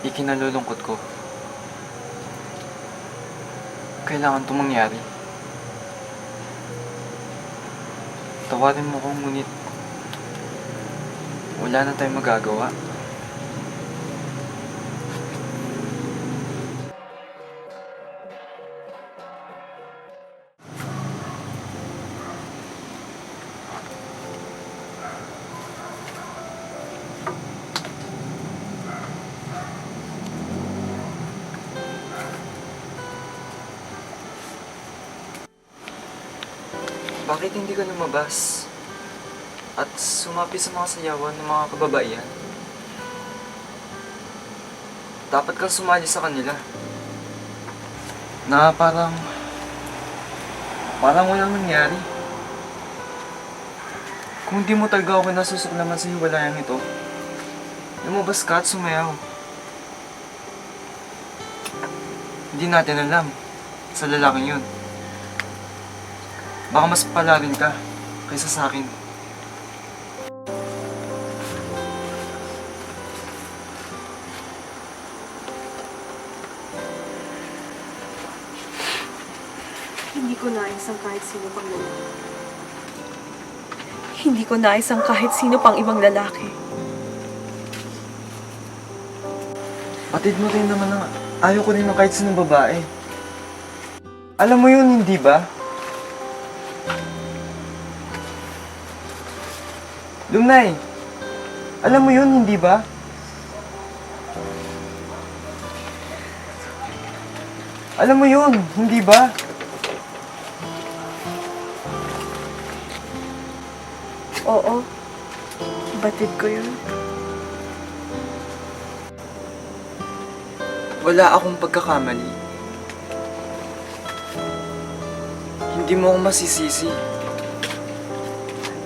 ikinalulungkot ko. Kailangan itong mangyari. Tawarin mo ko, ngunit wala na tayong magagawa. Bakit hindi ka lumabas at sumapi sa mga sayawan ng mga kababaihan? Dapat kang sumali sa kanila. Na parang walang nangyari. Kung di mo talaga ako nasusuklaman sa hiwalayang ito, lumabas ka at sumayaw. Hindi natin alam sa lalaking yun. Baka mas pala rin ka kaysa sa akin. Hindi ko nais ang kahit sino pang lalaki. Hindi ko nais ang kahit sino pang ibang lalaki. Patid mo rin naman na ayaw ko rin ng kahit sinong babae. Alam mo yun, hindi ba? Lumnay, alam mo yun, hindi ba? Alam mo yun, hindi ba? Oo, batid ko yun. Wala akong pagkakamali. Hindi mo ako masisisi.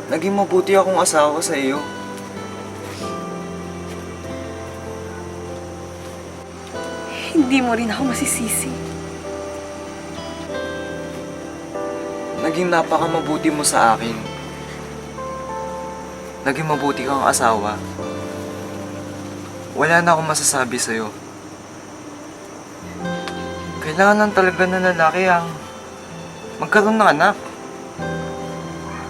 Naging mabuti akong asawa sa iyo. Hindi mo rin ako masisisi. Naging napakamabuti mo sa akin. Naging mabuti kang asawa. Wala na akong masasabi sa'yo. Kailangan talaga ng lalaki ang magkaroon ng anak.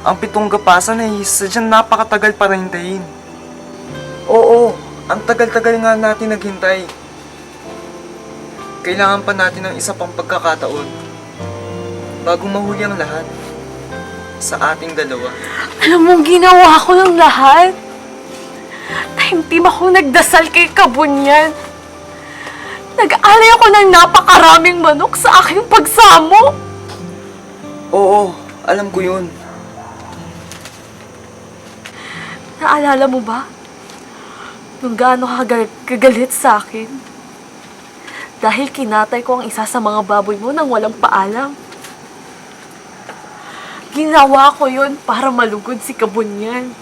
Ang 7 gapasan ay sadyang napakatagal para hintayin. Oo, ang tagal-tagal nga natin naghintay. Kailangan pa natin ng isa pang pagkakataon bago mahuli ang lahat sa ating dalawa. Alam mo, ginawa ko ng lahat. Taimtim ako nagdasal kay Kabunyan. Nag-alay ako ng napakaraming manok sa aking pagsamo. Oo, alam ko yun. Naalala mo ba? Nung gaano ka kagalit sa akin. Dahil kinatay ko ang isa sa mga baboy mo nang walang paalam. Ginawa ko yun para malugod si Kabunyan.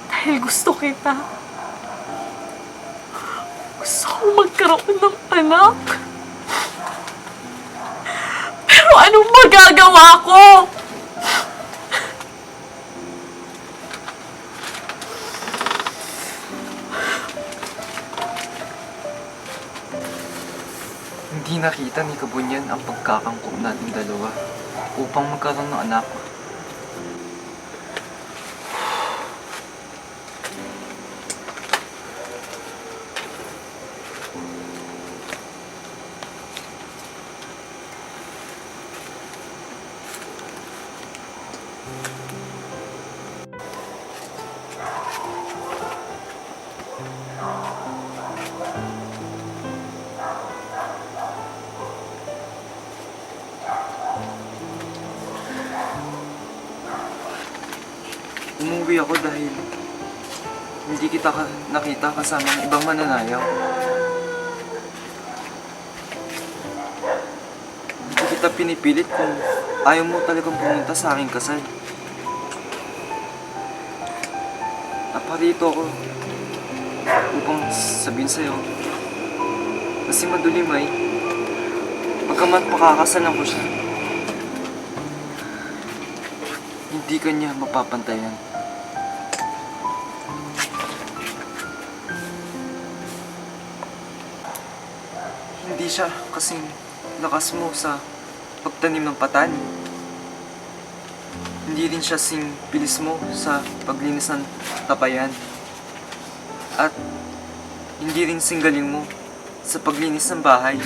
Dahil gusto kita. Gusto kong magkaroon ng anak. Pero anong magagawa ko? Hindi nakita ni Kabunyan ang pagkakangkop nating dalawa upang magkaroon ng anak. Umuwi ako dahil hindi kita nakita kasama ng ibang mananayaw. Hindi kita pinipilit kung ayaw mo talagang pumunta sa aking kasal. Naparito ako upang sabihin sa'yo na si Madulimay, pagkamat makakasalan ko siya, hindi kanya mapapantayan. siya kasing lakas mo sa pagtanim ng patani. Hindi rin siya sing bilis mo sa paglinis ng tapayan. At hindi rin sing galing mo sa paglinis ng bahay.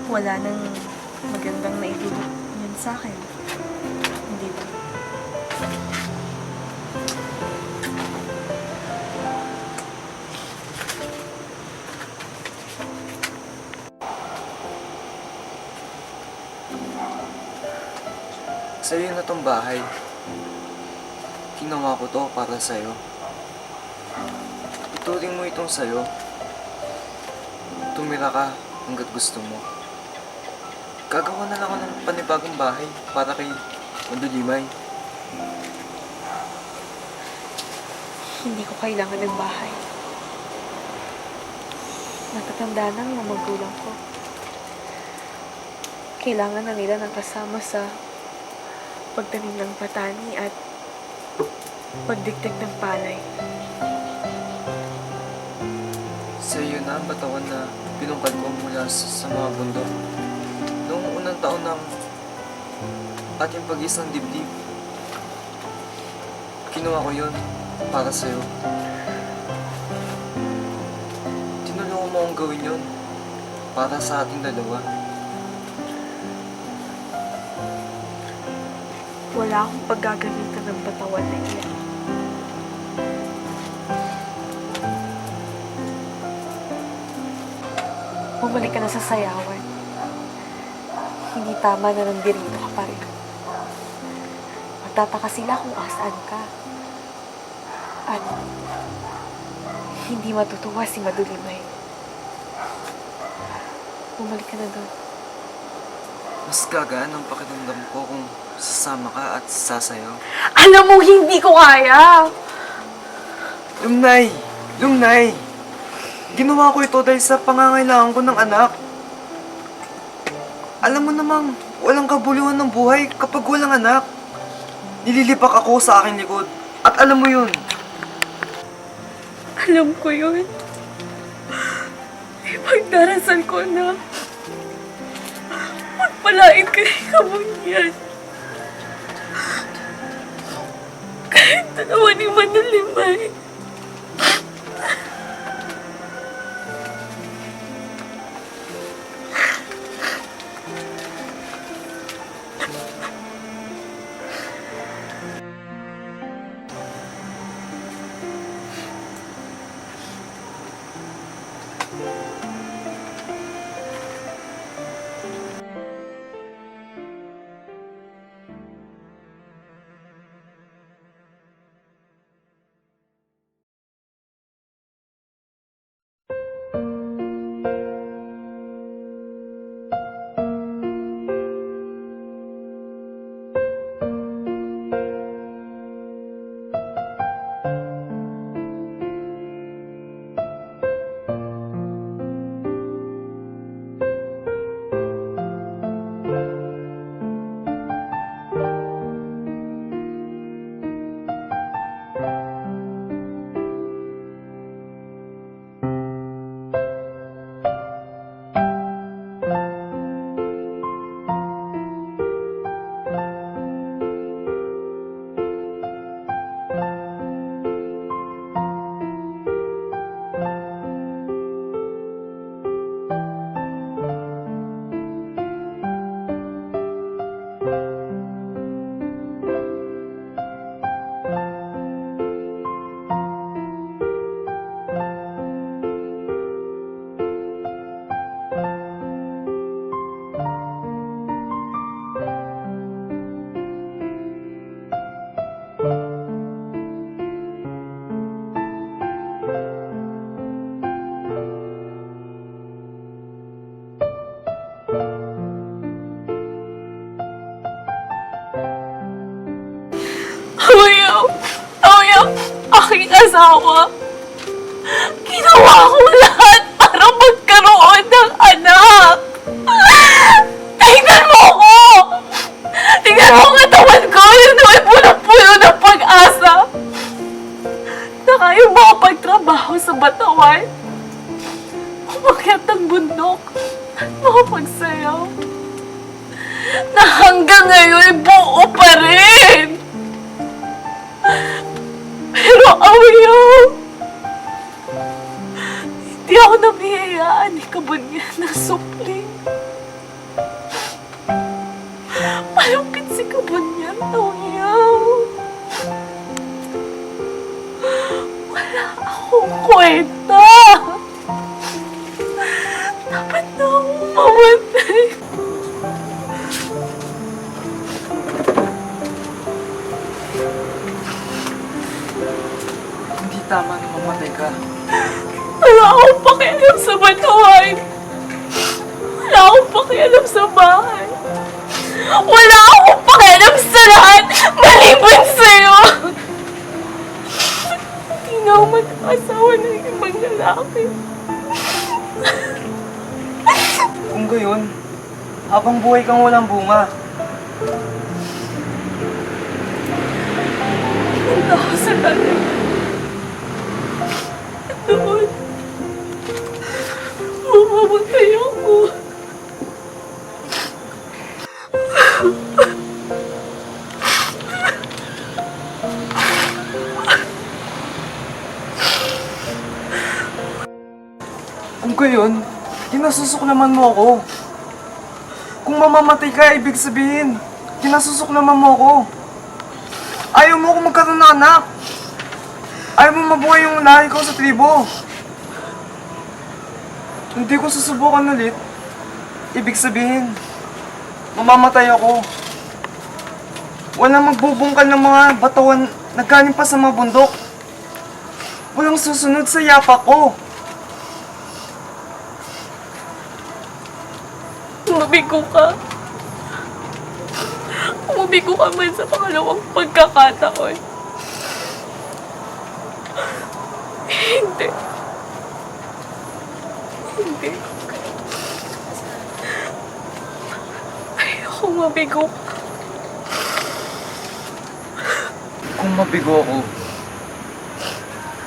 Wala nang magandang naidulot yan sa akin. Hindi ba? Sa'yo na tong bahay. Ginawa ko to para sa'yo. Ituring mo itong sa'yo. Tumira ka hanggat gusto mo. Gagawa na lang ako ng panibagong bahay para kay Mandulimay. Hindi ko kailangan ng bahay. Natatanda na ang mga magulang ko. Kailangan na nila ng kasama sa pagtanim ng patani at pagdikdik ng palay. Sa iyo na ang batawan na pinungkal ko mula sa mga bundok. Noong unang taon ng ating pag-isang dibdib. Kinuha ko yun para sa'yo. Tinulungan mo akong gawin yun para sa ating dalawa. Wala akong paggagamitan ng batawan na iyan. Bumalik ka na sa sayawan. Hindi tama na nandirito ka pa rin. Magtataka sila kung asaan ka. At hindi matutuwa si Madulimay. Bumalik ka na doon. Mas gagaan ang pakiramdam ko kung sasama ka at sasayaw. Alam mo, hindi ko kaya! Lumnay! Lumnay! Ginawa ko ito dahil sa pangangailangan ko ng anak. Alam mo namang walang kabuluhan ng buhay kapag walang anak. Nililipak ako sa aking likod. At alam mo yun. Alam ko yun. Ipagdarasal ko na magpalain ka ni Kabunyan. Kahit dalawa ni Mandulimay. Aking asawa. Ginawa ko lahat para magkaroon ng anak. Tingnan mo ko! Tingnan mo ang katawan ko! Yun naman puno-puno ng pag-asa. Na kayo makapagtrabaho sa batawan. Umakyat ng bundok at makapagsayaw. Na hanggang ngayon ay buo pa rin! Pero ayaw! Hindi ako nabihayaan ni Kabunyan na supling. Malupit si Kabunyan, ayaw. Wala akong kwenta. Dapat na akong mamatay. Hindi tama na mamatay ka. Wala akong pakialam sa batawan. Wala akong pakialam sa bahay. Wala akong pakialam sa lahat maliban sa'yo. Hindi na ako mag-asawa ng ibang lalaki. Kung gayon, habang buhay kang walang bunga. Punta ako sa dagat. At doon, mamamatay ako. Kung gayon, kinasusok naman mo ako. Kung mamamatay ka, ibig sabihin, kinasusok naman mo ako. Ayaw mo ako magkaroon ng anak. Ayaw mo mabuhay yung lahi ko sa tribo. Hindi ko susubukan ulit. Ibig sabihin, mamamatay ako. Walang magbubungkal ng mga batawan na galing pa sa mga bundok. Walang susunod sa yapak ko. Umabigo ka. Umabigo ka man sa pangalawang pagkakataon. Hindi. Hindi. Ayoko mabigo ka. Kung mabigo ako,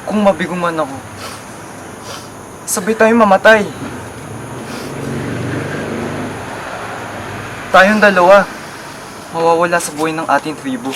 kung mabigo man ako, sabay tayong mamatay. Tayong dalawa, mawawala sa buhay ng ating tribo.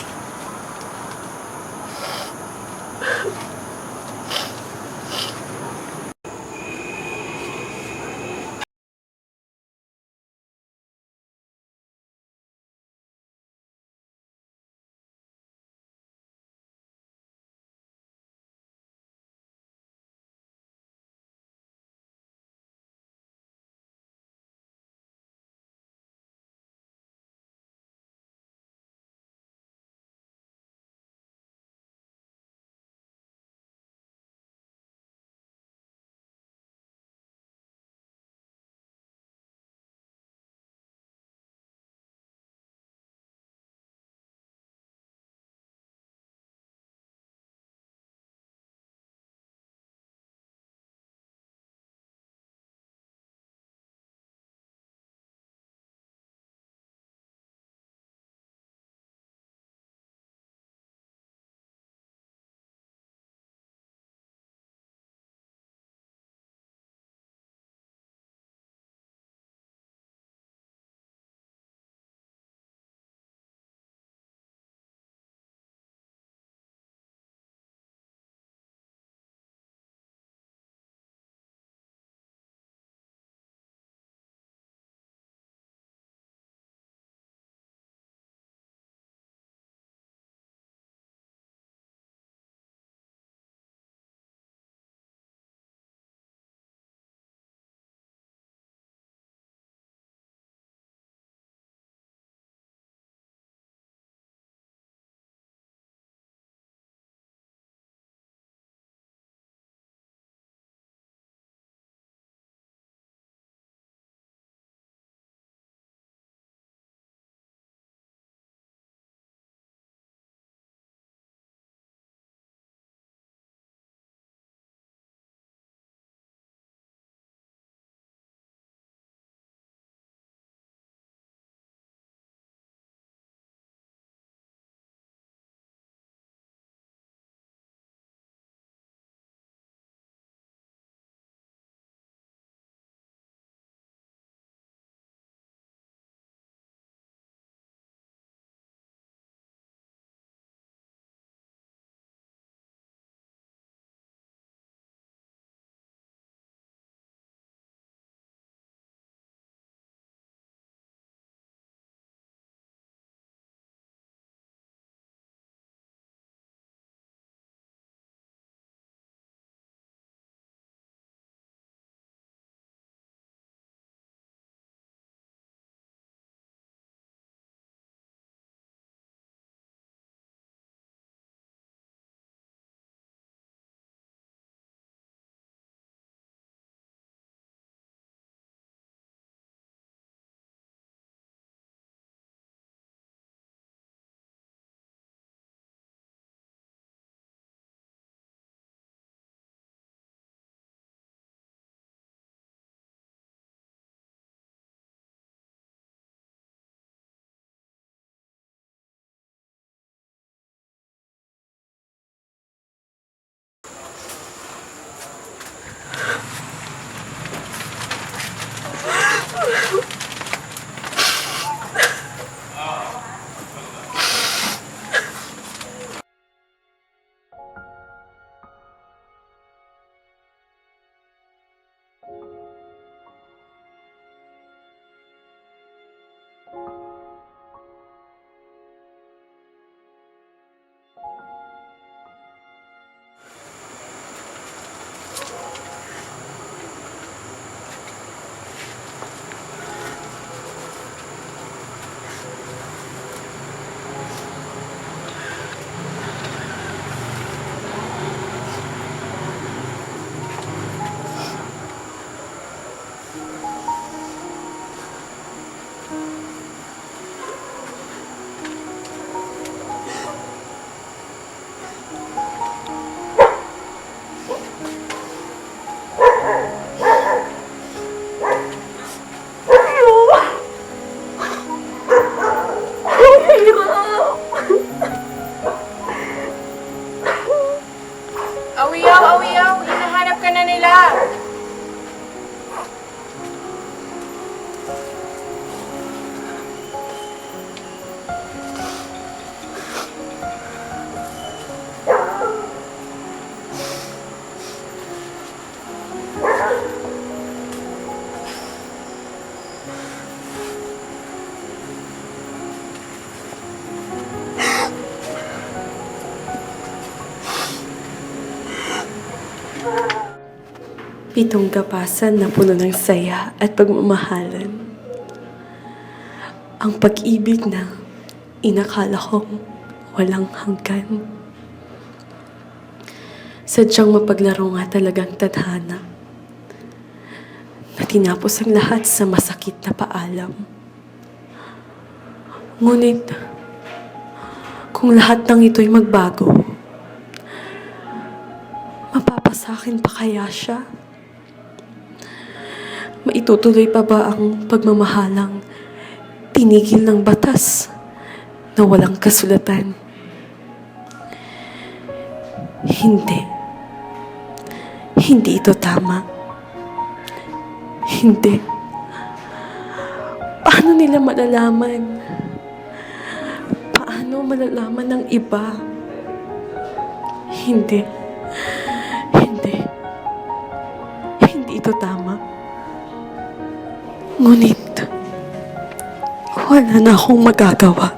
Pitong kapasan na puno ng saya at pagmamahalan. Ang pag-ibig na inakala kong walang hanggan. Sadyang mapaglaro nga talagang tadhana na tinapos ang lahat sa masakit na paalam. Ngunit, kung lahat ng ito'y magbago, mapapasakin pa kaya siya? Maitutuloy pa ba ang pagmamahalang tinigil ng batas na walang kasulatan? Hindi. Hindi ito tama. Hindi. Paano nila malalaman? Paano malalaman ng iba? Hindi. Hindi. Hindi ito tama. Ngunit, wala na akong magagawa.